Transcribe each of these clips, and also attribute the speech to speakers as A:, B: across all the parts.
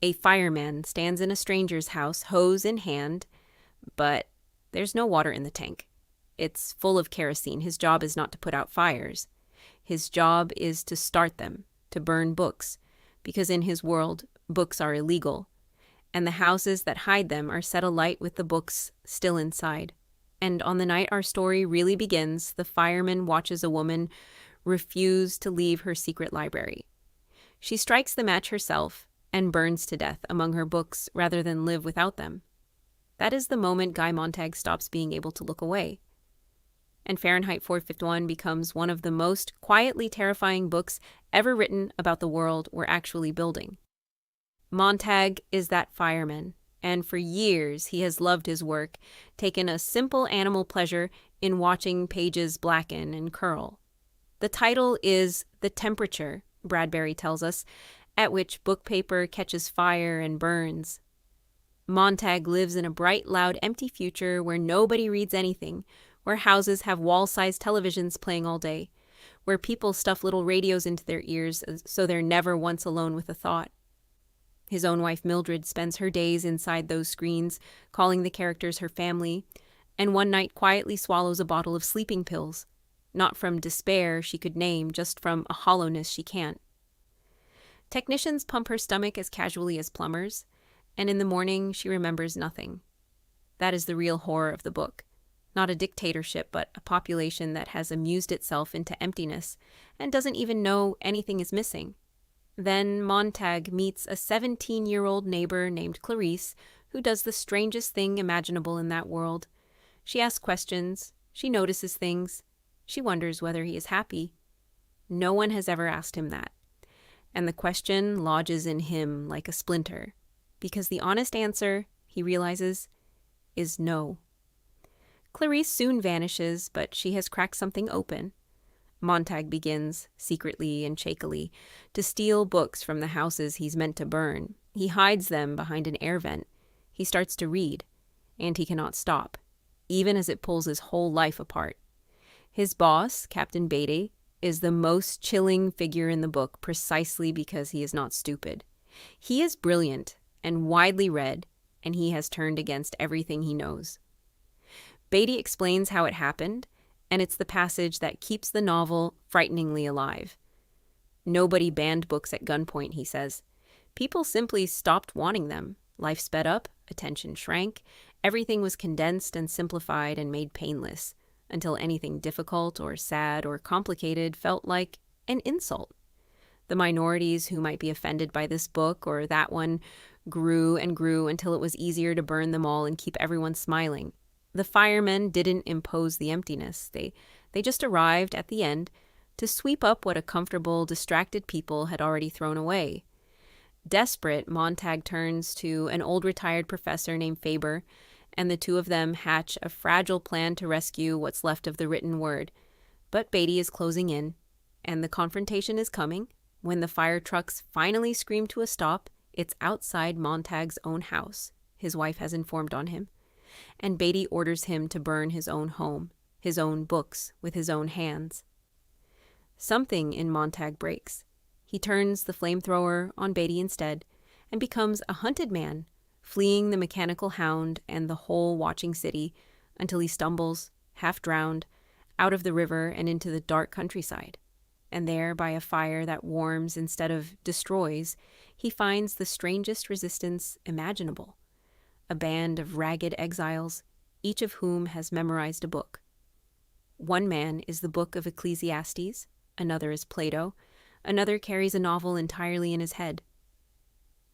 A: A fireman stands in a stranger's house, hose in hand, but there's no water in the tank. It's full of kerosene. His job is not to put out fires. His job is to start them, to burn books, because in his world, books are illegal, and the houses that hide them are set alight with the books still inside. And on the night our story really begins, the fireman watches a woman refuse to leave her secret library. She strikes the match herself and burns to death among her books rather than live without them. That is the moment Guy Montag stops being able to look away. And Fahrenheit 451 becomes one of the most quietly terrifying books ever written about the world we're actually building. Montag is that fireman, and for years he has loved his work, taken a simple animal pleasure in watching pages blacken and curl. The title is The Temperature, Bradbury tells us, at which book paper catches fire and burns. Montag lives in a bright, loud, empty future where nobody reads anything, where houses have wall-sized televisions playing all day, where people stuff little radios into their ears so they're never once alone with a thought. His own wife Mildred spends her days inside those screens, calling the characters her family, and one night quietly swallows a bottle of sleeping pills, not from despair she could name, just from a hollowness she can't. Technicians pump her stomach as casually as plumbers, and in the morning she remembers nothing. That is the real horror of the book. Not a dictatorship, but a population that has amused itself into emptiness and doesn't even know anything is missing. Then Montag meets a 17-year-old neighbor named Clarisse who does the strangest thing imaginable in that world. She asks questions. She notices things. She wonders whether he is happy. No one has ever asked him that. And the question lodges in him like a splinter, because the honest answer, he realizes, is no. Clarisse soon vanishes, but she has cracked something open. Montag begins, secretly and shakily, to steal books from the houses he's meant to burn. He hides them behind an air vent. He starts to read, and he cannot stop, even as it pulls his whole life apart. His boss, Captain Beatty, is the most chilling figure in the book precisely because he is not stupid. He is brilliant and widely read, and he has turned against everything he knows. Beatty explains how it happened, and it's the passage that keeps the novel frighteningly alive. Nobody banned books at gunpoint, he says. People simply stopped wanting them. Life sped up, attention shrank, everything was condensed and simplified and made painless, until anything difficult or sad or complicated felt like an insult. The minorities who might be offended by this book or that one grew and grew until it was easier to burn them all and keep everyone smiling. The firemen didn't impose the emptiness. They just arrived at the end to sweep up what a comfortable, distracted people had already thrown away. Desperate, Montag turns to an old retired professor named Faber, and the two of them hatch a fragile plan to rescue what's left of the written word. But Beatty is closing in, and the confrontation is coming. When the fire trucks finally scream to a stop, it's outside Montag's own house, his wife has informed on him, and Beatty orders him to burn his own home, his own books, with his own hands. Something in Montag breaks. He turns the flamethrower on Beatty instead, and becomes a hunted man, fleeing the mechanical hound and the whole watching city until he stumbles, half drowned, out of the river and into the dark countryside. And there, by a fire that warms instead of destroys, he finds the strangest resistance imaginable. A band of ragged exiles, each of whom has memorized a book. One man is the book of Ecclesiastes, another is Plato, another carries a novel entirely in his head.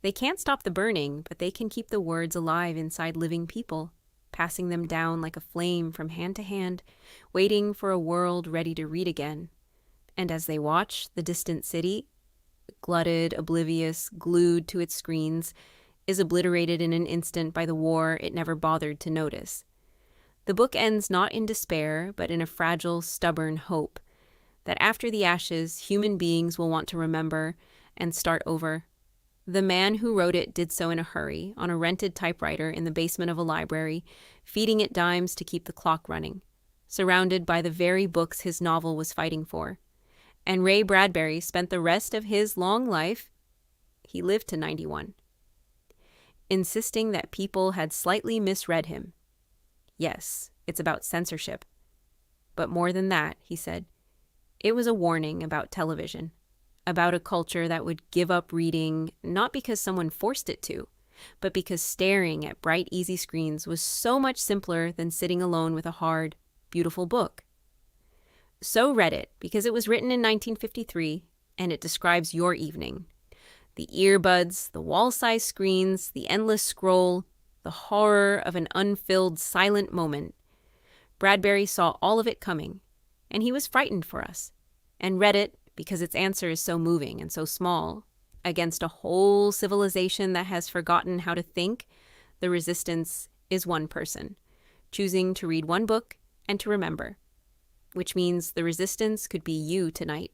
A: They can't stop the burning, but they can keep the words alive inside living people, passing them down like a flame from hand to hand, waiting for a world ready to read again. And as they watch, the distant city, glutted, oblivious, glued to its screens, is obliterated in an instant by the war it never bothered to notice. The book ends not in despair, but in a fragile, stubborn hope that after the ashes, human beings will want to remember and start over. The man who wrote it did so in a hurry, on a rented typewriter in the basement of a library, feeding it dimes to keep the clock running, surrounded by the very books his novel was fighting for. And Ray Bradbury spent the rest of his long life, he lived to 91, insisting that people had slightly misread him. Yes, it's about censorship. But more than that, he said, it was a warning about television, about a culture that would give up reading not because someone forced it to, but because staring at bright, easy screens was so much simpler than sitting alone with a hard, beautiful book. So read it because it was written in 1953 and it describes your evening. The earbuds, the wall-sized screens, the endless scroll, the horror of an unfilled, silent moment. Bradbury saw all of it coming, and he was frightened for us, and read it because its answer is so moving and so small. Against a whole civilization that has forgotten how to think, the resistance is one person, choosing to read one book and to remember. Which means the resistance could be you tonight.